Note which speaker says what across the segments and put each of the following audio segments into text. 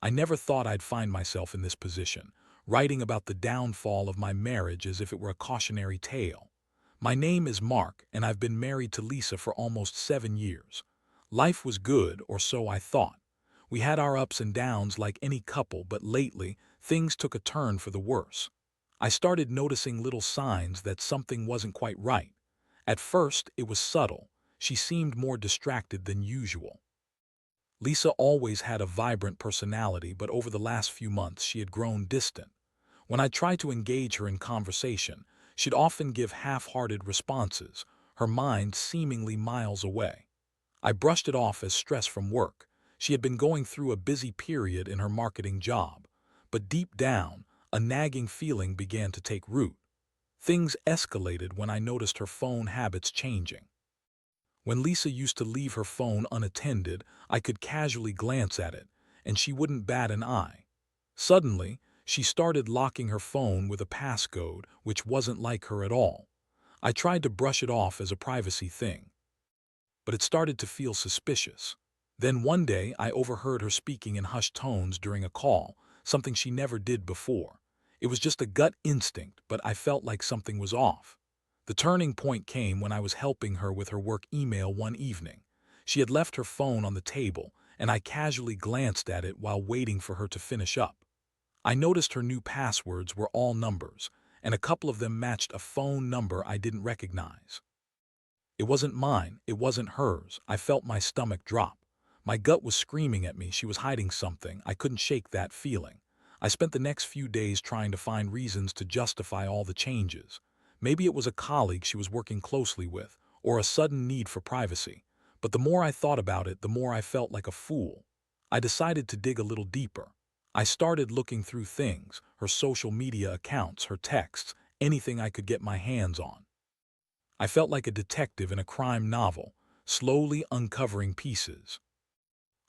Speaker 1: I never thought I'd find myself in this position, writing about the downfall of my marriage as if it were a cautionary tale. My name is Mark, and I've been married to Lisa for almost 7 years. Life was good, or so I thought. We had our ups and downs like any couple, but lately, things took a turn for the worse. I started noticing little signs that something wasn't quite right. At first, it was subtle. She seemed more distracted than usual. Lisa always had a vibrant personality, but over the last few months she had grown distant. When I tried to engage her in conversation, she'd often give half-hearted responses, her mind seemingly miles away. I brushed it off as stress from work. She had been going through a busy period in her marketing job. But deep down, a nagging feeling began to take root. Things escalated when I noticed her phone habits changing. When Lisa used to leave her phone unattended, I could casually glance at it, and she wouldn't bat an eye. Suddenly, she started locking her phone with a passcode, which wasn't like her at all. I tried to brush it off as a privacy thing, but it started to feel suspicious. Then one day, I overheard her speaking in hushed tones during a call, something she never did before. It was just a gut instinct, but I felt like something was off. The turning point came when I was helping her with her work email one evening. She had left her phone on the table, and I casually glanced at it while waiting for her to finish up. I noticed her new passwords were all numbers, and a couple of them matched a phone number I didn't recognize. It wasn't mine, it wasn't hers. I felt my stomach drop. My gut was screaming at me she was hiding something. I couldn't shake that feeling. I spent the next few days trying to find reasons to justify all the changes. Maybe it was a colleague she was working closely with, or a sudden need for privacy. But the more I thought about it, the more I felt like a fool. I decided to dig a little deeper. I started looking through things, her social media accounts, her texts, anything I could get my hands on. I felt like a detective in a crime novel, slowly uncovering pieces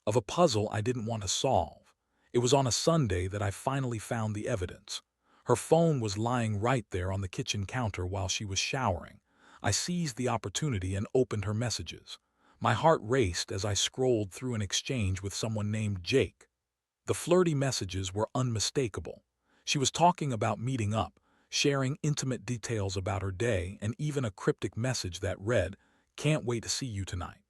Speaker 1: of a puzzle I didn't want to solve. It was on a Sunday that I finally found the evidence. Her phone was lying right there on the kitchen counter while she was showering. I seized the opportunity and opened her messages. My heart raced as I scrolled through an exchange with someone named Jake. The flirty messages were unmistakable. She was talking about meeting up, sharing intimate details about her day, and even a cryptic message that read, "Can't wait to see you tonight."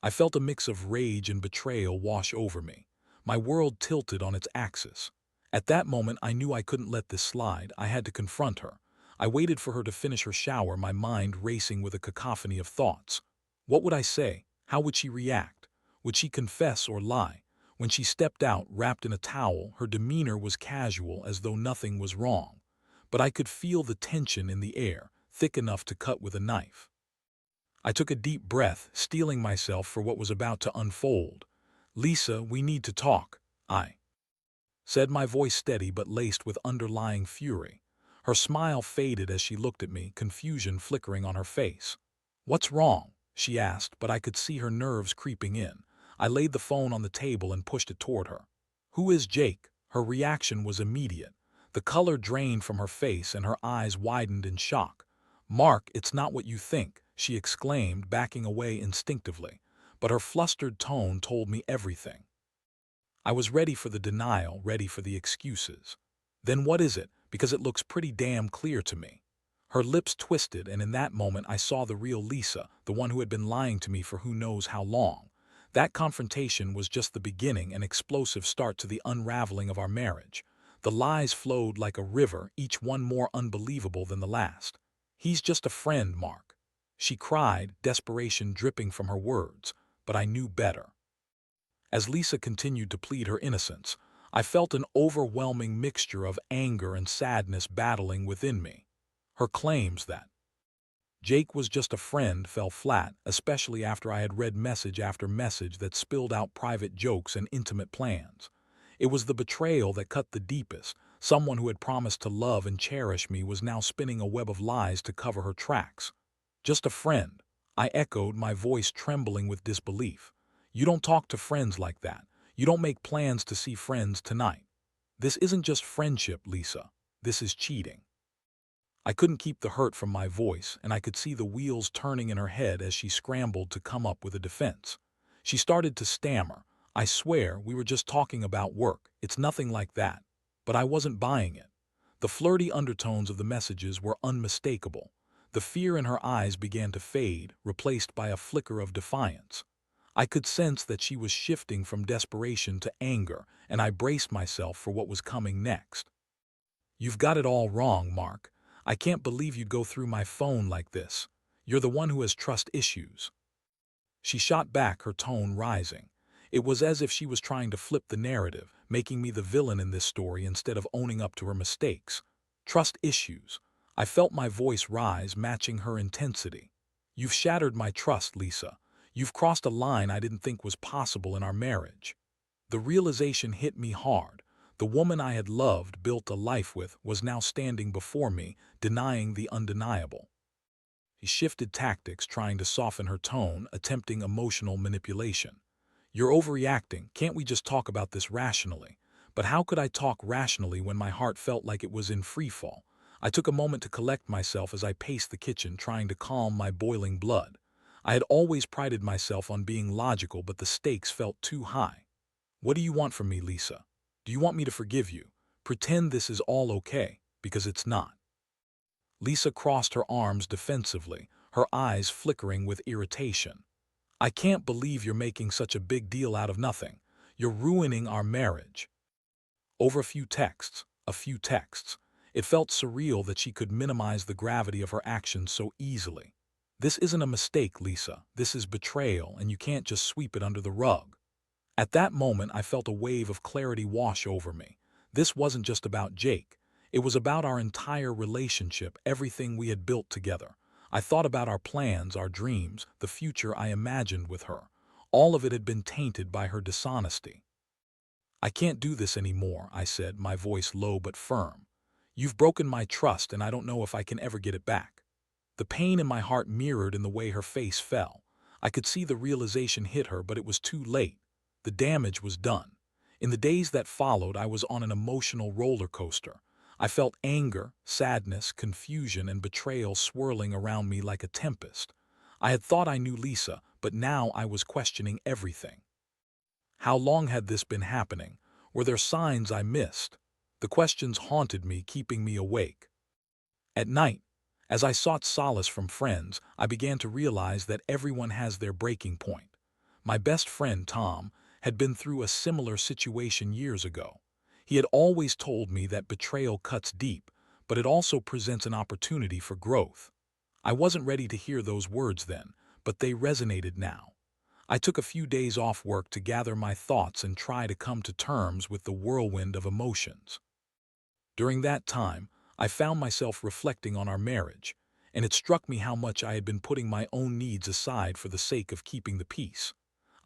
Speaker 1: I felt a mix of rage and betrayal wash over me. My world tilted on its axis. At that moment, I knew I couldn't let this slide. I had to confront her. I waited for her to finish her shower, my mind racing with a cacophony of thoughts. What would I say? How would she react? Would she confess or lie? When she stepped out, wrapped in a towel, her demeanor was casual, as though nothing was wrong. But I could feel the tension in the air, thick enough to cut with a knife. I took a deep breath, steeling myself for what was about to unfold. "Lisa, we need to talk," I said, my voice steady but laced with underlying fury. Her smile faded as she looked at me, confusion flickering on her face. "What's wrong?" she asked, but I could see her nerves creeping in. I laid the phone on the table and pushed it toward her. "Who is Jake?" Her reaction was immediate. The color drained from her face and her eyes widened in shock. "Mark, it's not what you think," she exclaimed, backing away instinctively. But her flustered tone told me everything. I was ready for the denial, ready for the excuses. "Then what is it? Because it looks pretty damn clear to me." Her lips twisted, and in that moment I saw the real Lisa, the one who had been lying to me for who knows how long. That confrontation was just the beginning, an explosive start to the unraveling of our marriage. The lies flowed like a river, each one more unbelievable than the last. "He's just a friend, Mark," she cried, desperation dripping from her words, but I knew better. As Lisa continued to plead her innocence, I felt an overwhelming mixture of anger and sadness battling within me. Her claims that Jake was just a friend fell flat, especially after I had read message after message that spilled out private jokes and intimate plans. It was the betrayal that cut the deepest. Someone who had promised to love and cherish me was now spinning a web of lies to cover her tracks. "Just a friend," I echoed, my voice trembling with disbelief. "You don't talk to friends like that. You don't make plans to see friends tonight. This isn't just friendship, Lisa. This is cheating." I couldn't keep the hurt from my voice, and I could see the wheels turning in her head as she scrambled to come up with a defense. She started to stammer. I swear we were just talking about work. It's nothing like that. But I wasn't buying it. The flirty undertones of the messages were unmistakable. The fear in her eyes began to fade, replaced by a flicker of defiance. I could sense that she was shifting from desperation to anger, and I braced myself for what was coming next. "You've got it all wrong, Mark. I can't believe you'd go through my phone like this. You're the one who has trust issues." She shot back, her tone rising. It was as if she was trying to flip the narrative, making me the villain in this story instead of owning up to her mistakes. Trust issues. I felt my voice rise, matching her intensity. "You've shattered my trust, Lisa. You've crossed a line I didn't think was possible in our marriage." The realization hit me hard. The woman I had loved, built a life with, was now standing before me, denying the undeniable. She shifted tactics, trying to soften her tone, attempting emotional manipulation. "You're overreacting. Can't we just talk about this rationally?" But how could I talk rationally when my heart felt like it was in freefall? I took a moment to collect myself as I paced the kitchen, trying to calm my boiling blood. I had always prided myself on being logical, but the stakes felt too high. "What do you want from me, Lisa? Do you want me to forgive you? Pretend this is all okay? Because it's not." Lisa crossed her arms defensively, her eyes flickering with irritation. "I can't believe you're making such a big deal out of nothing. You're ruining our marriage." Over a few texts. It felt surreal that she could minimize the gravity of her actions so easily. "This isn't a mistake, Lisa. This is betrayal, and you can't just sweep it under the rug." At that moment, I felt a wave of clarity wash over me. This wasn't just about Jake. It was about our entire relationship, everything we had built together. I thought about our plans, our dreams, the future I imagined with her. All of it had been tainted by her dishonesty. "I can't do this anymore," I said, my voice low but firm. "You've broken my trust, and I don't know if I can ever get it back." The pain in my heart mirrored in the way her face fell. I could see the realization hit her, but it was too late. The damage was done. In the days that followed, I was on an emotional roller coaster. I felt anger, sadness, confusion, and betrayal swirling around me like a tempest. I had thought I knew Lisa, but now I was questioning everything. How long had this been happening? Were there signs I missed? The questions haunted me, keeping me awake. At night, as I sought solace from friends, I began to realize that everyone has their breaking point. My best friend, Tom, had been through a similar situation years ago. He had always told me that betrayal cuts deep, but it also presents an opportunity for growth. I wasn't ready to hear those words then, but they resonated now. I took a few days off work to gather my thoughts and try to come to terms with the whirlwind of emotions. During that time, I found myself reflecting on our marriage, and it struck me how much I had been putting my own needs aside for the sake of keeping the peace.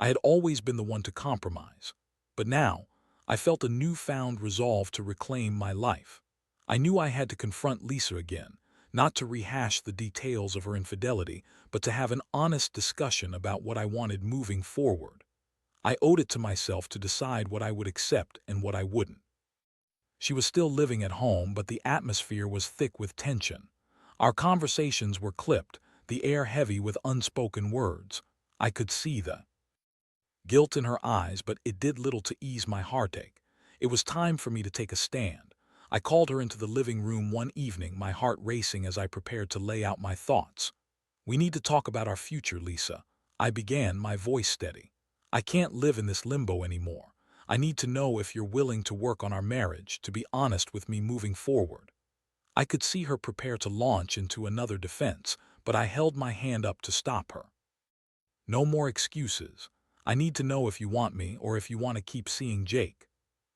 Speaker 1: I had always been the one to compromise, but now I felt a newfound resolve to reclaim my life. I knew I had to confront Lisa again, not to rehash the details of her infidelity, but to have an honest discussion about what I wanted moving forward. I owed it to myself to decide what I would accept and what I wouldn't. She was still living at home, but the atmosphere was thick with tension. Our conversations were clipped, the air heavy with unspoken words. I could see the guilt in her eyes, but it did little to ease my heartache. It was time for me to take a stand. I called her into the living room one evening, my heart racing as I prepared to lay out my thoughts. "We need to talk about our future, Lisa," I began, my voice steady. "I can't live in this limbo anymore. I need to know if you're willing to work on our marriage, to be honest with me moving forward." I could see her prepare to launch into another defense, but I held my hand up to stop her. "No more excuses. I need to know if you want me or if you want to keep seeing Jake."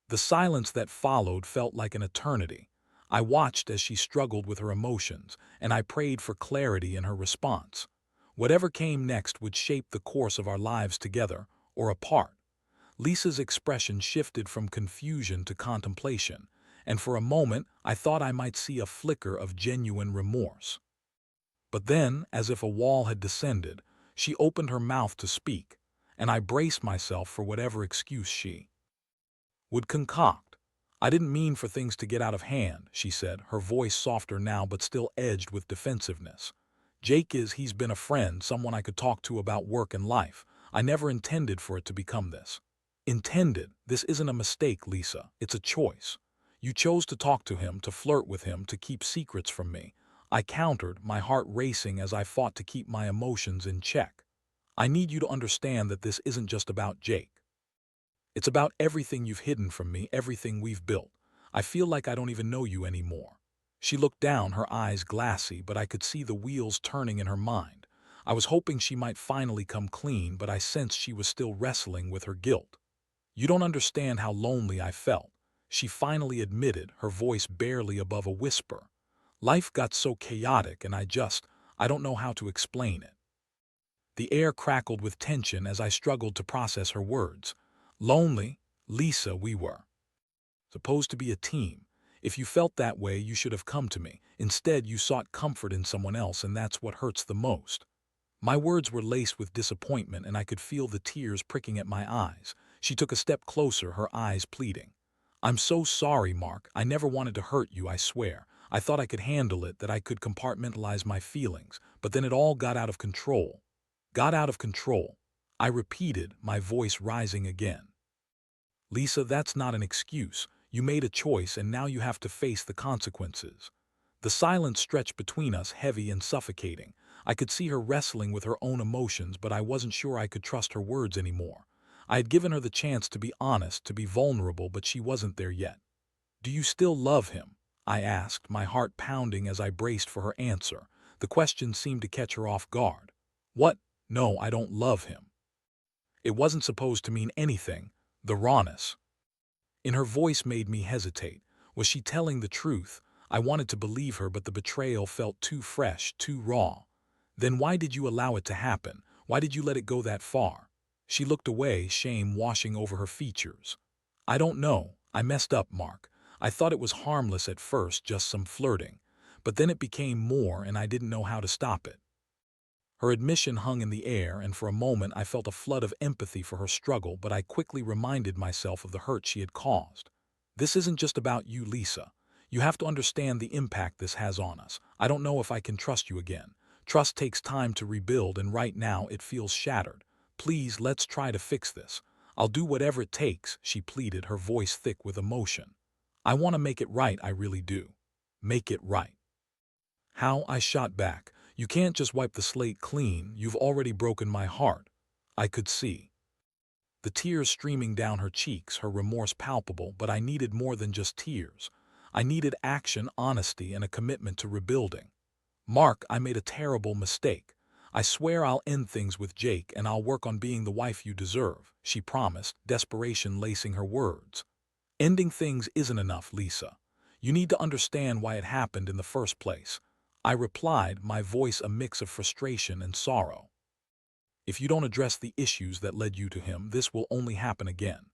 Speaker 1: The silence that followed felt like an eternity. I watched as she struggled with her emotions, and I prayed for clarity in her response. Whatever came next would shape the course of our lives together or apart. Lisa's expression shifted from confusion to contemplation, and for a moment I thought I might see a flicker of genuine remorse. But then, as if a wall had descended, she opened her mouth to speak, and I braced myself for whatever excuse she would concoct. "I didn't mean for things to get out of hand," she said, her voice softer now but still edged with defensiveness. He's been a friend, someone I could talk to about work and life. I never intended for it to become this." Intended. This isn't a mistake, Lisa. It's a choice. You chose to talk to him, to flirt with him, to keep secrets from me. I countered, my heart racing as I fought to keep my emotions in check. I need you to understand that this isn't just about Jake. It's about everything you've hidden from me, everything we've built. I feel like I don't even know you anymore. She looked down, her eyes glassy, but I could see the wheels turning in her mind. I was hoping she might finally come clean, but I sensed she was still wrestling with her guilt. You don't understand how lonely I felt. She finally admitted, her voice barely above a whisper. Life got so chaotic and I don't know how to explain it. The air crackled with tension as I struggled to process her words. Lonely? Lisa, we were supposed to be a team. If you felt that way, you should have come to me. Instead, you sought comfort in someone else, and that's what hurts the most. My words were laced with disappointment, and I could feel the tears pricking at my eyes. She took a step closer, her eyes pleading. I'm so sorry, Mark. I never wanted to hurt you, I swear. I thought I could handle it, that I could compartmentalize my feelings, but then it all got out of control. Got out of control. I repeated, my voice rising again. Lisa, that's not an excuse. You made a choice, and now you have to face the consequences. The silence stretched between us, heavy and suffocating. I could see her wrestling with her own emotions, but I wasn't sure I could trust her words anymore. I had given her the chance to be honest, to be vulnerable, but she wasn't there yet. Do you still love him? I asked, my heart pounding as I braced for her answer. The question seemed to catch her off guard. What? No, I don't love him. It wasn't supposed to mean anything. The rawness in her voice made me hesitate. Was she telling the truth? I wanted to believe her, but the betrayal felt too fresh, too raw. Then why did you allow it to happen? Why did you let it go that far? She looked away, shame washing over her features. I don't know. I messed up, Mark. I thought it was harmless at first, just some flirting. But then it became more, and I didn't know how to stop it. Her admission hung in the air, and for a moment I felt a flood of empathy for her struggle, but I quickly reminded myself of the hurt she had caused. This isn't just about you, Lisa. You have to understand the impact this has on us. I don't know if I can trust you again. Trust takes time to rebuild, and right now it feels shattered. Please, let's try to fix this. I'll do whatever it takes, she pleaded, her voice thick with emotion. I want to make it right, I really do. Make it right. How? I shot back. You can't just wipe the slate clean. You've already broken my heart. I could see the tears streaming down her cheeks, her remorse palpable, but I needed more than just tears. I needed action, honesty, and a commitment to rebuilding. Mark, I made a terrible mistake. I swear I'll end things with Jake, and I'll work on being the wife you deserve, she promised, desperation lacing her words. Ending things isn't enough, Lisa. You need to understand why it happened in the first place. I replied, my voice a mix of frustration and sorrow. If you don't address the issues that led you to him, this will only happen again.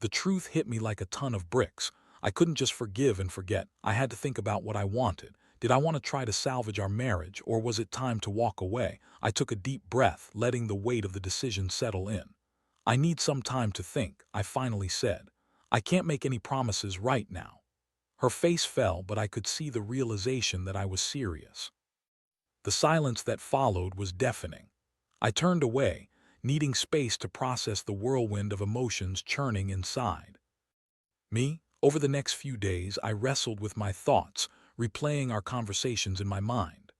Speaker 1: The truth hit me like a ton of bricks. I couldn't just forgive and forget. I had to think about what I wanted. Did I want to try to salvage our marriage, or was it time to walk away? I took a deep breath, letting the weight of the decision settle in. I need some time to think, I finally said. I can't make any promises right now. Her face fell, but I could see the realization that I was serious. The silence that followed was deafening. I turned away, needing space to process the whirlwind of emotions churning inside me. Over the next few days, I wrestled with my thoughts, replaying our conversations in my mind.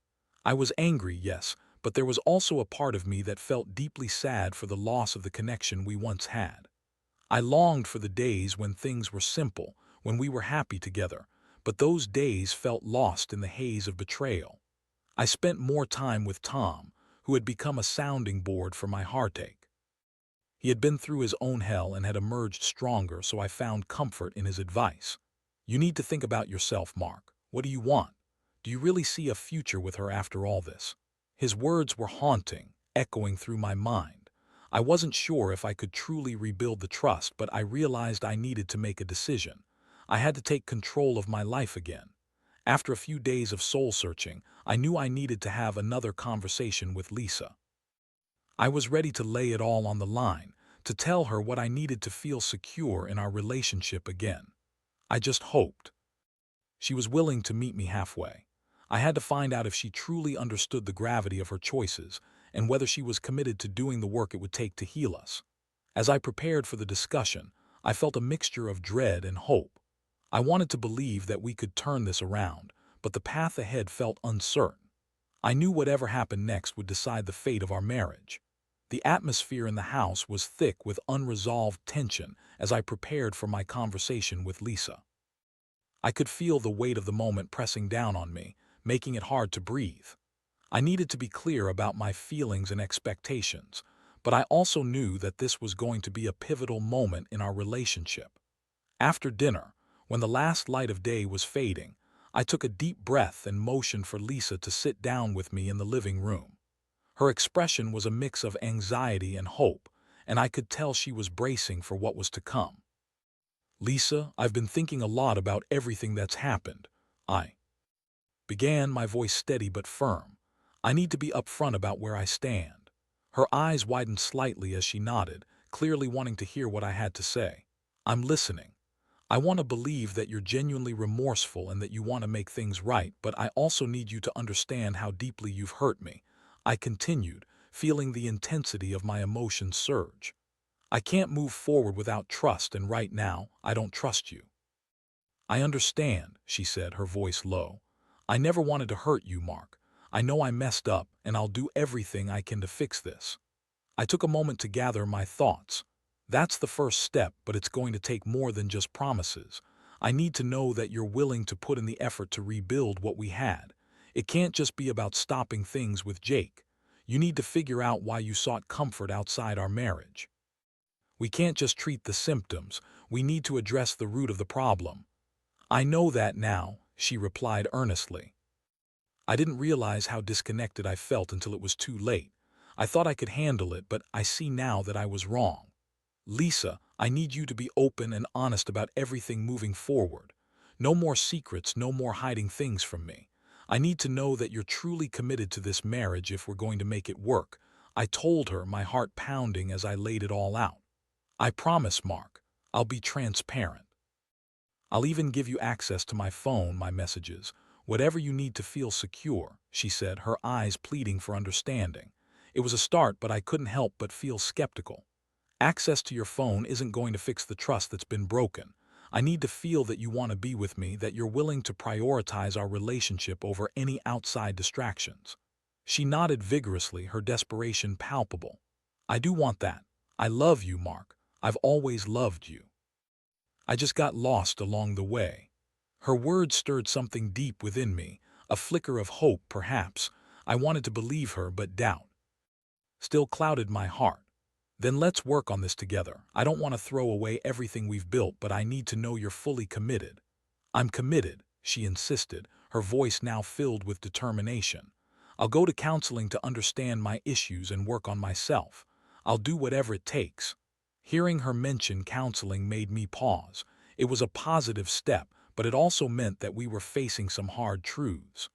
Speaker 1: I was angry, yes, but there was also a part of me that felt deeply sad for the loss of the connection we once had. I longed for the days when things were simple, when we were happy together, but those days felt lost in the haze of betrayal. I spent more time with Tom, who had become a sounding board for my heartache. He had been through his own hell and had emerged stronger, so I found comfort in his advice. You need to think about yourself, Mark. What do you want? Do you really see a future with her after all this? His words were haunting, echoing through my mind. I wasn't sure if I could truly rebuild the trust, but I realized I needed to make a decision. I had to take control of my life again. After a few days of soul-searching, I knew I needed to have another conversation with Lisa. I was ready to lay it all on the line, to tell her what I needed to feel secure in our relationship again. I just hoped she was willing to meet me halfway. I had to find out if she truly understood the gravity of her choices and whether she was committed to doing the work it would take to heal us. As I prepared for the discussion, I felt a mixture of dread and hope. I wanted to believe that we could turn this around, but the path ahead felt uncertain. I knew whatever happened next would decide the fate of our marriage. The atmosphere in the house was thick with unresolved tension as I prepared for my conversation with Lisa. I could feel the weight of the moment pressing down on me, making it hard to breathe. I needed to be clear about my feelings and expectations, but I also knew that this was going to be a pivotal moment in our relationship. After dinner, when the last light of day was fading, I took a deep breath and motioned for Lisa to sit down with me in the living room. Her expression was a mix of anxiety and hope, and I could tell she was bracing for what was to come. "Lisa, I've been thinking a lot about everything that's happened. I began, my voice steady but firm. I need to be upfront about where I stand." Her eyes widened slightly as she nodded, clearly wanting to hear what I had to say. "I'm listening. I want to believe that you're genuinely remorseful and that you want to make things right, but I also need you to understand how deeply you've hurt me," I continued, feeling the intensity of my emotions surge. "I can't move forward without trust, and right now, I don't trust you." "I understand," she said, her voice low. "I never wanted to hurt you, Mark. I know I messed up, and I'll do everything I can to fix this." I took a moment to gather my thoughts. "That's the first step, but it's going to take more than just promises. I need to know that you're willing to put in the effort to rebuild what we had. It can't just be about stopping things with Jake. You need to figure out why you sought comfort outside our marriage. We can't just treat the symptoms. We need to address the root of the problem." "I know that now," she replied earnestly. I didn't realize how disconnected I felt until it was too late. I thought I could handle it, but I see now that I was wrong. "Lisa, I need you to be open and honest about everything moving forward. No more secrets, no more hiding things from me. I need to know that you're truly committed to this marriage if we're going to make it work," I told her, my heart pounding as I laid it all out. "I promise, Mark, I'll be transparent. I'll even give you access to my phone, my messages, whatever you need to feel secure," she said, her eyes pleading for understanding. It was a start, but I couldn't help but feel skeptical. "Access to your phone isn't going to fix the trust that's been broken. I need to feel that you want to be with me, that you're willing to prioritize our relationship over any outside distractions." She nodded vigorously, her desperation palpable. "I do want that. I love you, Mark. I've always loved you. I just got lost along the way." Her words stirred something deep within me, a flicker of hope perhaps. I wanted to believe her, but doubt still clouded my heart. "Then let's work on this together. I don't want to throw away everything we've built, but I need to know you're fully committed." "I'm committed," she insisted, her voice now filled with determination. "I'll go to counseling to understand my issues and work on myself. I'll do whatever it takes." Hearing her mention counseling made me pause. It was a positive step, but it also meant that we were facing some hard truths.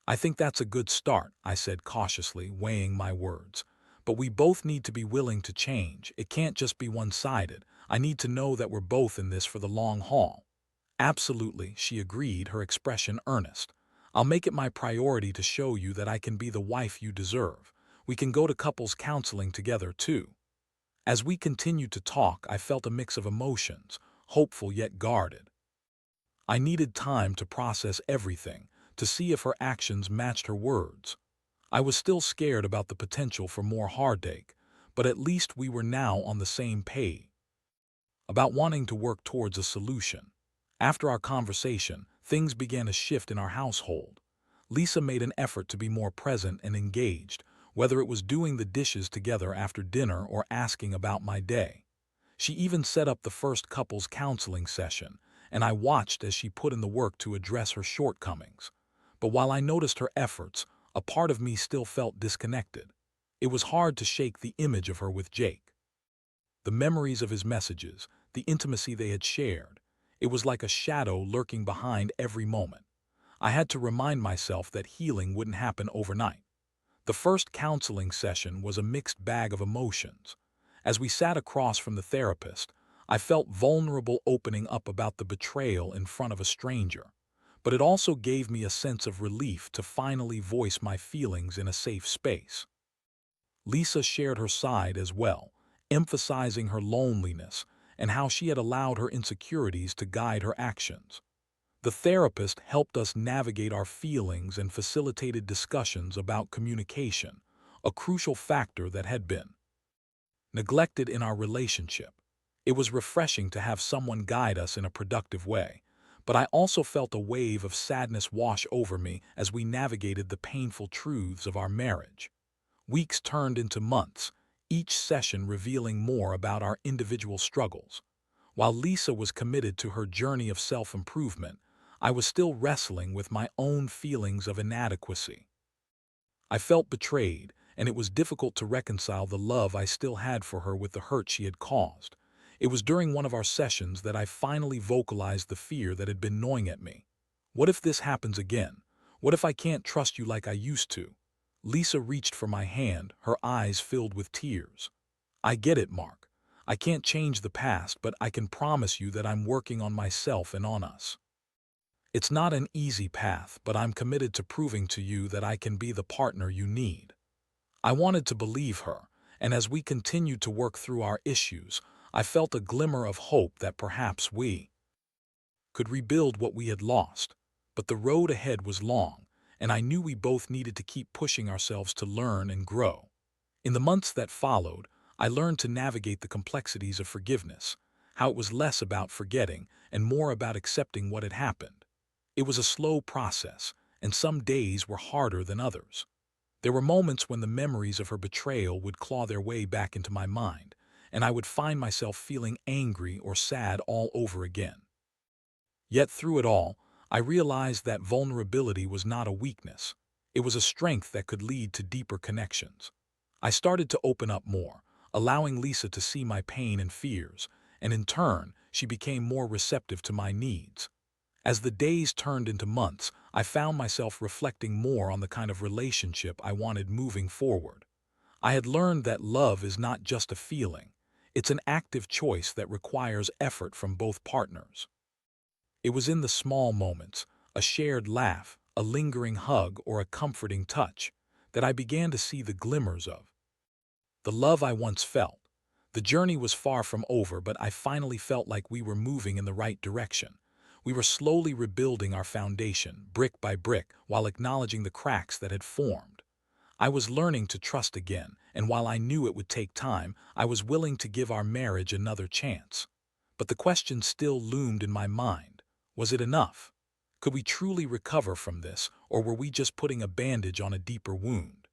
Speaker 1: "I think that's a good start," I said cautiously, weighing my words. "But we both need to be willing to change. It can't just be one-sided. I need to know that we're both in this for the long haul." "Absolutely," she agreed, her expression earnest. "I'll make it my priority to show you that I can be the wife you deserve. We can go to couples counseling together, too." As we continued to talk, I felt a mix of emotions, hopeful yet guarded. I needed time to process everything, to see if her actions matched her words. I was still scared about the potential for more heartache, but at least we were now on the same page about wanting to work towards a solution. After our conversation, things began to shift in our household. Lisa made an effort to be more present and engaged, whether it was doing the dishes together after dinner or asking about my day. She even set up the first couples counseling session, and I watched as she put in the work to address her shortcomings. But while I noticed her efforts, a part of me still felt disconnected. It was hard to shake the image of her with Jake. The memories of his messages, the intimacy they had shared, it was like a shadow lurking behind every moment. I had to remind myself that healing wouldn't happen overnight. The first counseling session was a mixed bag of emotions. As we sat across from the therapist, I felt vulnerable opening up about the betrayal in front of a stranger. But it also gave me a sense of relief to finally voice my feelings in a safe space. Lisa shared her side as well, emphasizing her loneliness and how she had allowed her insecurities to guide her actions. The therapist helped us navigate our feelings and facilitated discussions about communication, a crucial factor that had been neglected in our relationship. It was refreshing to have someone guide us in a productive way, but I also felt a wave of sadness wash over me as we navigated the painful truths of our marriage. Weeks turned into months, each session revealing more about our individual struggles. While Lisa was committed to her journey of self-improvement, I was still wrestling with my own feelings of inadequacy. I felt betrayed, and it was difficult to reconcile the love I still had for her with the hurt she had caused. It was during one of our sessions that I finally vocalized the fear that had been gnawing at me. What if this happens again? What if I can't trust you like I used to? Lisa reached for my hand, her eyes filled with tears. I get it, Mark. I can't change the past, but I can promise you that I'm working on myself and on us. It's not an easy path, but I'm committed to proving to you that I can be the partner you need. I wanted to believe her, and as we continued to work through our issues, I felt a glimmer of hope that perhaps we could rebuild what we had lost. But the road ahead was long, and I knew we both needed to keep pushing ourselves to learn and grow. In the months that followed, I learned to navigate the complexities of forgiveness, how it was less about forgetting and more about accepting what had happened. It was a slow process, and some days were harder than others. There were moments when the memories of her betrayal would claw their way back into my mind, and I would find myself feeling angry or sad all over again. Yet through it all, I realized that vulnerability was not a weakness. It was a strength that could lead to deeper connections. I started to open up more, allowing Lisa to see my pain and fears, and in turn, she became more receptive to my needs. As the days turned into months, I found myself reflecting more on the kind of relationship I wanted moving forward. I had learned that love is not just a feeling. It's an active choice that requires effort from both partners. It was in the small moments, a shared laugh, a lingering hug, or a comforting touch, that I began to see the glimmers of the love I once felt. The journey was far from over, but I finally felt like we were moving in the right direction. We were slowly rebuilding our foundation, brick by brick, while acknowledging the cracks that had formed. I was learning to trust again, and while I knew it would take time, I was willing to give our marriage another chance. But the question still loomed in my mind. Was it enough? Could we truly recover from this, or were we just putting a bandage on a deeper wound?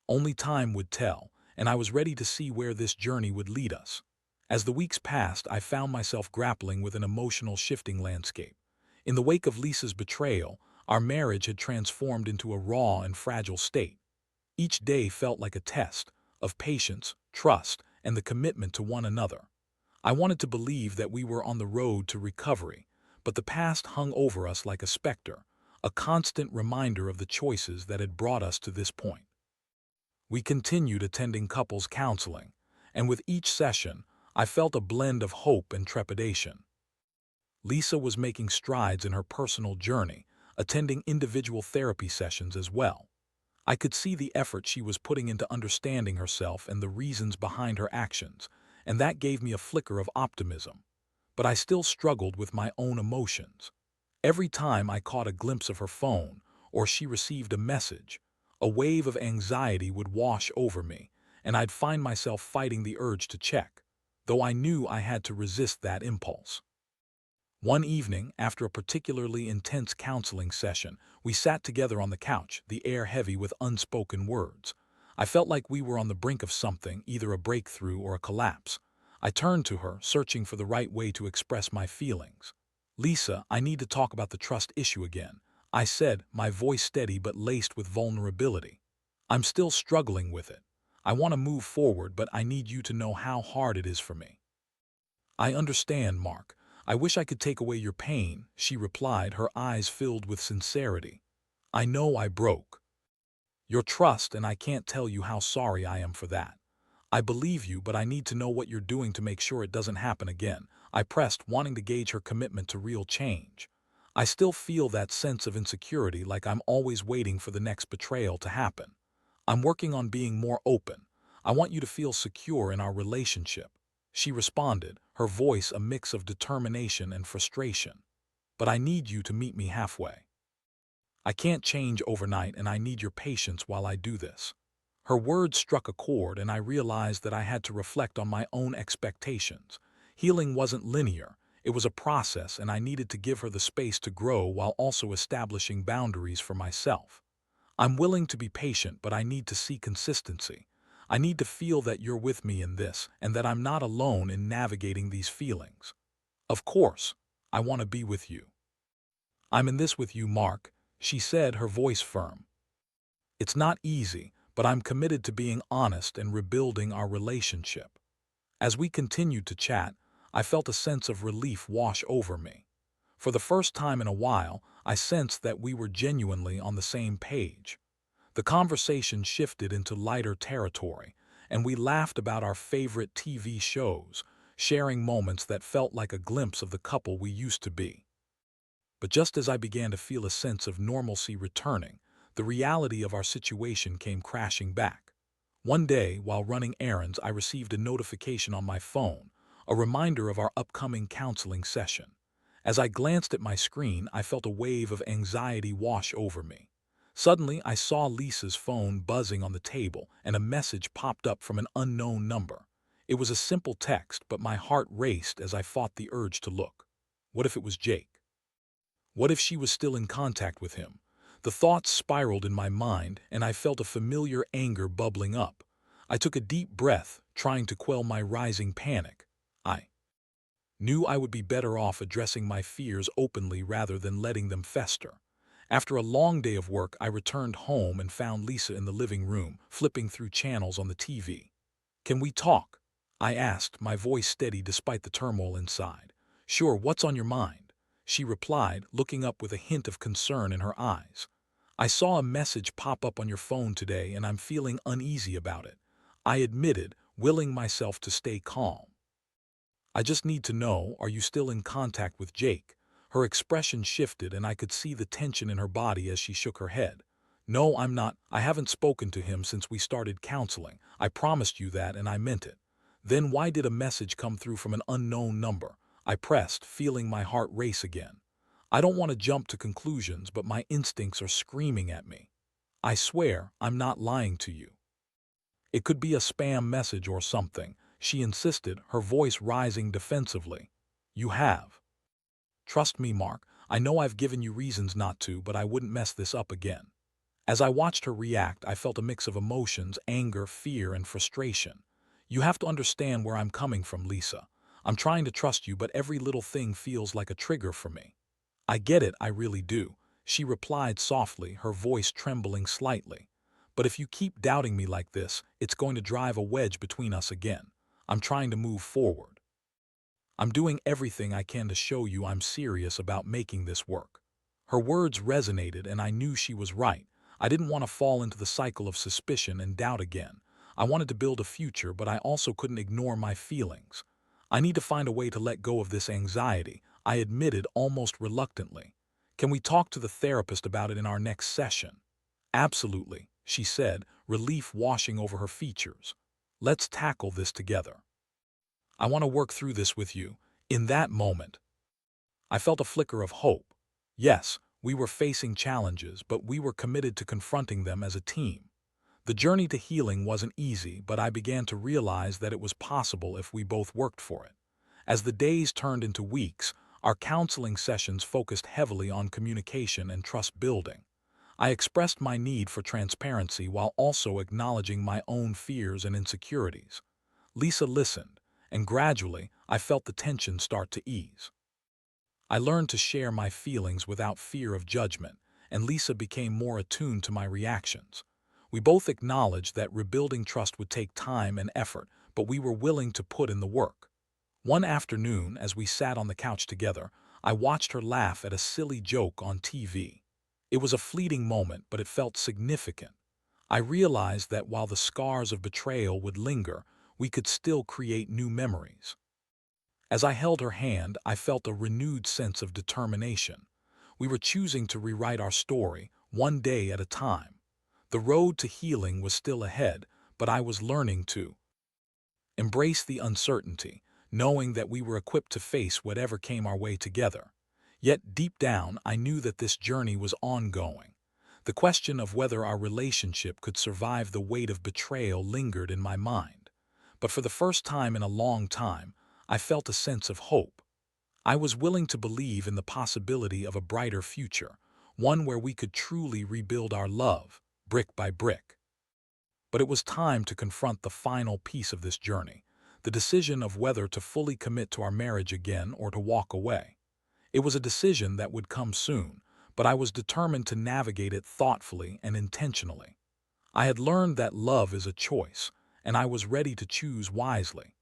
Speaker 1: Only time would tell, and I was ready to see where this journey would lead us. As the weeks passed, I found myself grappling with an emotional shifting landscape. In the wake of Lisa's betrayal, our marriage had transformed into a raw and fragile state. Each day felt like a test of patience, trust, and the commitment to one another. I wanted to believe that we were on the road to recovery, but the past hung over us like a specter, a constant reminder of the choices that had brought us to this point. We continued attending couples counseling, and with each session, I felt a blend of hope and trepidation. Lisa was making strides in her personal journey, attending individual therapy sessions as well. I could see the effort she was putting into understanding herself and the reasons behind her actions, and that gave me a flicker of optimism. But I still struggled with my own emotions. Every time I caught a glimpse of her phone, or she received a message, a wave of anxiety would wash over me, and I'd find myself fighting the urge to check, though I knew I had to resist that impulse. One evening, after a particularly intense counseling session, we sat together on the couch, the air heavy with unspoken words. I felt like we were on the brink of something, either a breakthrough or a collapse. I turned to her, searching for the right way to express my feelings. "Lisa, I need to talk about the trust issue again," I said, my voice steady but laced with vulnerability. "I'm still struggling with it. I want to move forward, but I need you to know how hard it is for me." "I understand, Mark. I wish I could take away your pain," she replied, her eyes filled with sincerity. "I know I broke your trust, and I can't tell you how sorry I am for that. I believe you, but I need to know what you're doing to make sure it doesn't happen again," I pressed, wanting to gauge her commitment to real change. "I still feel that sense of insecurity, like I'm always waiting for the next betrayal to happen. I'm working on being more open. I want you to feel secure in our relationship." She responded, her voice a mix of determination and frustration. "But I need you to meet me halfway. I can't change overnight, and I need your patience while I do this." Her words struck a chord, and I realized that I had to reflect on my own expectations. Healing wasn't linear. It was a process, and I needed to give her the space to grow while also establishing boundaries for myself. "I'm willing to be patient, but I need to see consistency. I need to feel that you're with me in this, and that I'm not alone in navigating these feelings." "Of course, I want to be with you. I'm in this with you, Mark," she said, her voice firm. "It's not easy, but I'm committed to being honest and rebuilding our relationship." As we continued to chat, I felt a sense of relief wash over me. For the first time in a while, I sensed that we were genuinely on the same page. The conversation shifted into lighter territory, and we laughed about our favorite TV shows, sharing moments that felt like a glimpse of the couple we used to be. But just as I began to feel a sense of normalcy returning, the reality of our situation came crashing back. One day, while running errands, I received a notification on my phone, a reminder of our upcoming counseling session. As I glanced at my screen, I felt a wave of anxiety wash over me. Suddenly, I saw Lisa's phone buzzing on the table, and a message popped up from an unknown number. It was a simple text, but my heart raced as I fought the urge to look. What if it was Jake? What if she was still in contact with him? The thoughts spiraled in my mind, and I felt a familiar anger bubbling up. I took a deep breath, trying to quell my rising panic. I knew I would be better off addressing my fears openly rather than letting them fester. After a long day of work, I returned home and found Lisa in the living room, flipping through channels on the TV. "Can we talk?" I asked, my voice steady despite the turmoil inside. "Sure, what's on your mind?" she replied, looking up with a hint of concern in her eyes. "I saw a message pop up on your phone today, and I'm feeling uneasy about it," I admitted, willing myself to stay calm. "I just need to know, are you still in contact with Jake?" Her expression shifted, and I could see the tension in her body as she shook her head. "No, I'm not. I haven't spoken to him since we started counseling. I promised you that, and I meant it." "Then why did a message come through from an unknown number?" I pressed, feeling my heart race again. I don't want to jump to conclusions, but my instincts are screaming at me. "I swear, I'm not lying to you. It could be a spam message or something," she insisted, her voice rising defensively. "You have. Trust me, Mark. I know I've given you reasons not to, but I wouldn't mess this up again." As I watched her react, I felt a mix of emotions, anger, fear, and frustration. "You have to understand where I'm coming from, Lisa. I'm trying to trust you, but every little thing feels like a trigger for me." "I get it, I really do," she replied softly, her voice trembling slightly. "But if you keep doubting me like this, it's going to drive a wedge between us again. I'm trying to move forward. I'm doing everything I can to show you I'm serious about making this work." Her words resonated, and I knew she was right. I didn't want to fall into the cycle of suspicion and doubt again. I wanted to build a future, but I also couldn't ignore my feelings. "I need to find a way to let go of this anxiety," I admitted almost reluctantly. "Can we talk to the therapist about it in our next session?" "Absolutely," she said, relief washing over her features. "Let's tackle this together. I want to work through this with you." In that moment, I felt a flicker of hope. Yes, we were facing challenges, but we were committed to confronting them as a team. The journey to healing wasn't easy, but I began to realize that it was possible if we both worked for it. As the days turned into weeks, our counseling sessions focused heavily on communication and trust building. I expressed my need for transparency while also acknowledging my own fears and insecurities. Lisa listened, and gradually I felt the tension start to ease. I learned to share my feelings without fear of judgment, and Lisa became more attuned to my reactions. We both acknowledged that rebuilding trust would take time and effort, but we were willing to put in the work. One afternoon, as we sat on the couch together, I watched her laugh at a silly joke on TV. It was a fleeting moment, but it felt significant. I realized that while the scars of betrayal would linger, we could still create new memories. As I held her hand, I felt a renewed sense of determination. We were choosing to rewrite our story, one day at a time. The road to healing was still ahead, but I was learning to embrace the uncertainty, knowing that we were equipped to face whatever came our way together. Yet deep down, I knew that this journey was ongoing. The question of whether our relationship could survive the weight of betrayal lingered in my mind. But for the first time in a long time, I felt a sense of hope. I was willing to believe in the possibility of a brighter future, one where we could truly rebuild our love, brick by brick. But it was time to confront the final piece of this journey, the decision of whether to fully commit to our marriage again or to walk away. It was a decision that would come soon, but I was determined to navigate it thoughtfully and intentionally. I had learned that love is a choice, and I was ready to choose wisely.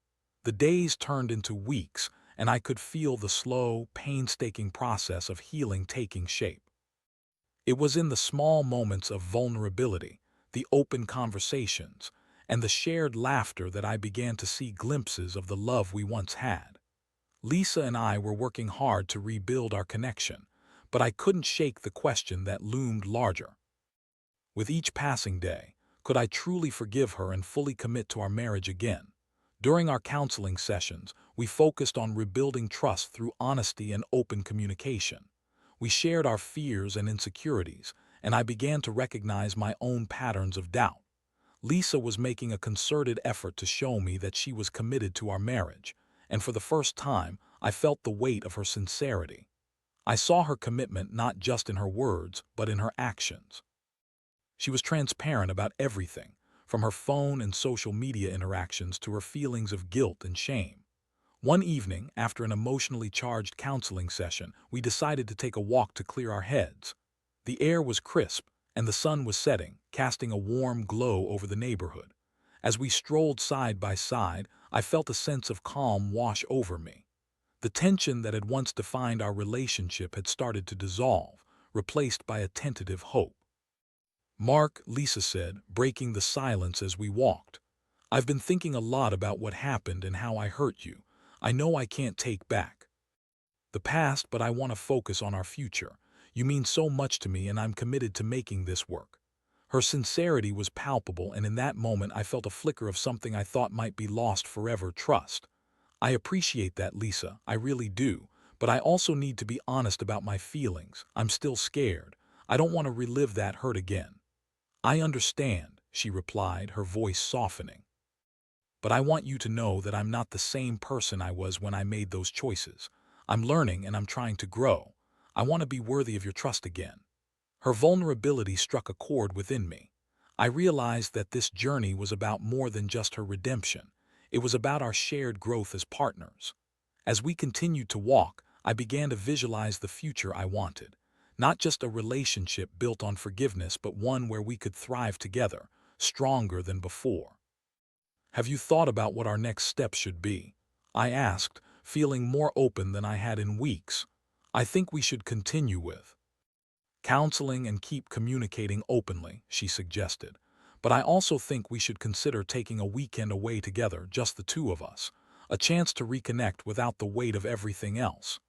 Speaker 1: The days turned into weeks, and I could feel the slow, painstaking process of healing taking shape. It was in the small moments of vulnerability, the open conversations, and the shared laughter that I began to see glimpses of the love we once had. Lisa and I were working hard to rebuild our connection, but I couldn't shake the question that loomed larger. With each passing day, could I truly forgive her and fully commit to our marriage again? During our counseling sessions, we focused on rebuilding trust through honesty and open communication. We shared our fears and insecurities, and I began to recognize my own patterns of doubt. Lisa was making a concerted effort to show me that she was committed to our marriage, and for the first time, I felt the weight of her sincerity. I saw her commitment not just in her words, but in her actions. She was transparent about everything, from her phone and social media interactions to her feelings of guilt and shame. One evening, after an emotionally charged counseling session, we decided to take a walk to clear our heads. The air was crisp, and the sun was setting, casting a warm glow over the neighborhood. As we strolled side by side, I felt a sense of calm wash over me. The tension that had once defined our relationship had started to dissolve, replaced by a tentative hope. "Mark," Lisa said, breaking the silence as we walked, "I've been thinking a lot about what happened and how I hurt you. I know I can't take back the past, but I want to focus on our future. You mean so much to me, and I'm committed to making this work." Her sincerity was palpable, and in that moment I felt a flicker of something I thought might be lost forever: trust. "I appreciate that, Lisa, I really do, but I also need to be honest about my feelings. I'm still scared. I don't want to relive that hurt again." "I understand," she replied, her voice softening. "But I want you to know that I'm not the same person I was when I made those choices. I'm learning and I'm trying to grow. I want to be worthy of your trust again." Her vulnerability struck a chord within me. I realized that this journey was about more than just her redemption. It was about our shared growth as partners. As we continued to walk, I began to visualize the future I wanted. Not just a relationship built on forgiveness, but one where we could thrive together, stronger than before. "Have you thought about what our next steps should be?" I asked, feeling more open than I had in weeks. "I think we should continue with counseling and keep communicating openly," she suggested. "But I also think we should consider taking a weekend away together, just the two of us, a chance to reconnect without the weight of everything else."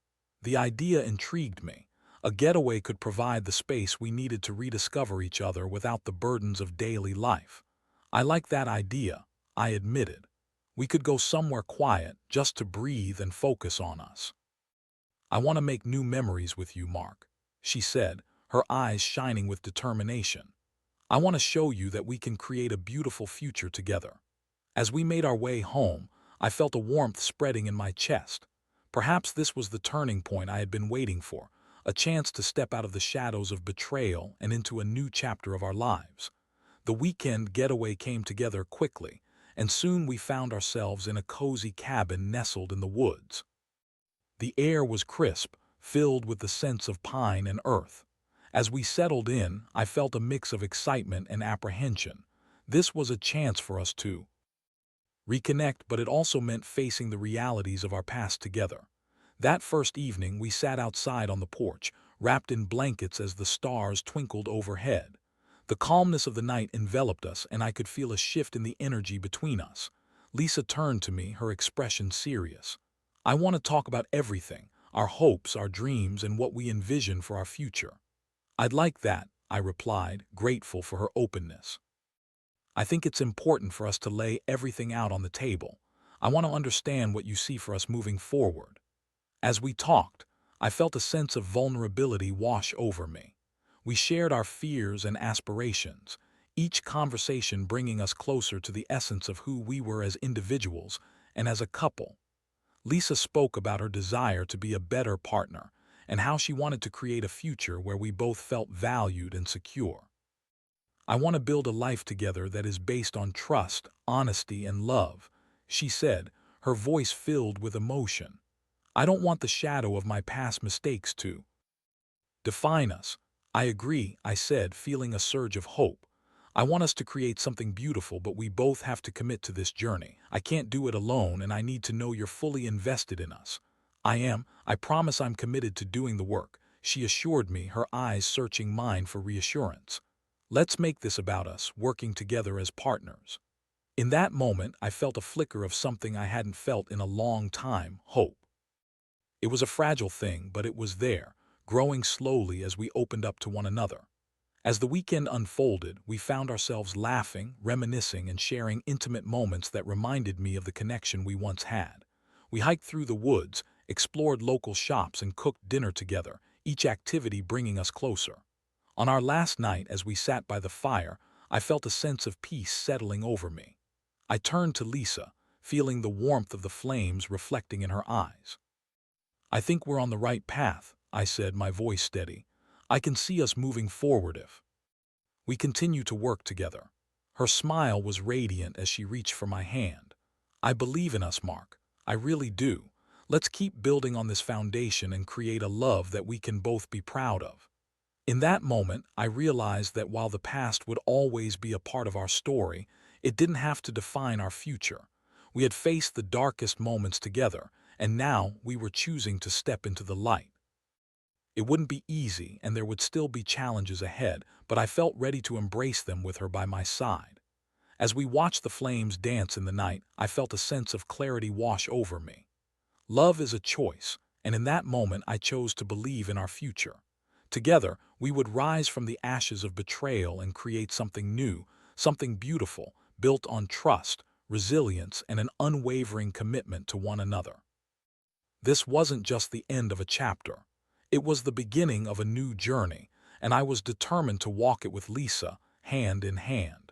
Speaker 1: The idea intrigued me. A getaway could provide the space we needed to rediscover each other without the burdens of daily life. "I like that idea," I admitted. "We could go somewhere quiet, just to breathe and focus on us." "I want to make new memories with you, Mark," she said, her eyes shining with determination. "I want to show you that we can create a beautiful future together." As we made our way home, I felt a warmth spreading in my chest. Perhaps this was the turning point I had been waiting for, a chance to step out of the shadows of betrayal and into a new chapter of our lives. The weekend getaway came together quickly, and soon we found ourselves in a cozy cabin nestled in the woods. The air was crisp, filled with the scents of pine and earth. As we settled in, I felt a mix of excitement and apprehension. This was a chance for us to reconnect, but it also meant facing the realities of our past together. That first evening, we sat outside on the porch, wrapped in blankets as the stars twinkled overhead. The calmness of the night enveloped us, and I could feel a shift in the energy between us. Lisa turned to me, her expression serious. "I want to talk about everything, our hopes, our dreams, and what we envision for our future." "I'd like that," I replied, grateful for her openness. I think it's important for us to lay everything out on the table. I want to understand what you see for us moving forward." As we talked, I felt a sense of vulnerability wash over me. We shared our fears and aspirations, each conversation bringing us closer to the essence of who we were as individuals and as a couple. Lisa spoke about her desire to be a better partner and how she wanted to create a future where we both felt valued and secure. "I want to build a life together that is based on trust, honesty, and love," she said, her voice filled with emotion. "I don't want the shadow of my past mistakes to define us." "I agree," I said, feeling a surge of hope. "I want us to create something beautiful, but we both have to commit to this journey. I can't do it alone, and I need to know you're fully invested in us." "I am. I promise I'm committed to doing the work," she assured me, her eyes searching mine for reassurance. "Let's make this about us, working together as partners." In that moment, I felt a flicker of something I hadn't felt in a long time: hope. It was a fragile thing, but it was there, growing slowly as we opened up to one another. As the weekend unfolded, we found ourselves laughing, reminiscing, and sharing intimate moments that reminded me of the connection we once had. We hiked through the woods, explored local shops, and cooked dinner together, each activity bringing us closer. On our last night, as we sat by the fire, I felt a sense of peace settling over me. I turned to Lisa, feeling the warmth of the flames reflecting in her eyes. "I think we're on the right path," I said, my voice steady. "I can see us moving forward if we continue to work together." Her smile was radiant as she reached for my hand. "I believe in us, Mark. I really do. Let's keep building on this foundation and create a love that we can both be proud of." In that moment, I realized that while the past would always be a part of our story, it didn't have to define our future. We had faced the darkest moments together, and now we were choosing to step into the light. It wouldn't be easy, and there would still be challenges ahead, but I felt ready to embrace them with her by my side. As we watched the flames dance in the night, I felt a sense of clarity wash over me. Love is a choice, and in that moment I chose to believe in our future. Together, we would rise from the ashes of betrayal and create something new, something beautiful, built on trust, resilience, and an unwavering commitment to one another. This wasn't just the end of a chapter. It was the beginning of a new journey, and I was determined to walk it with Lisa, hand in hand.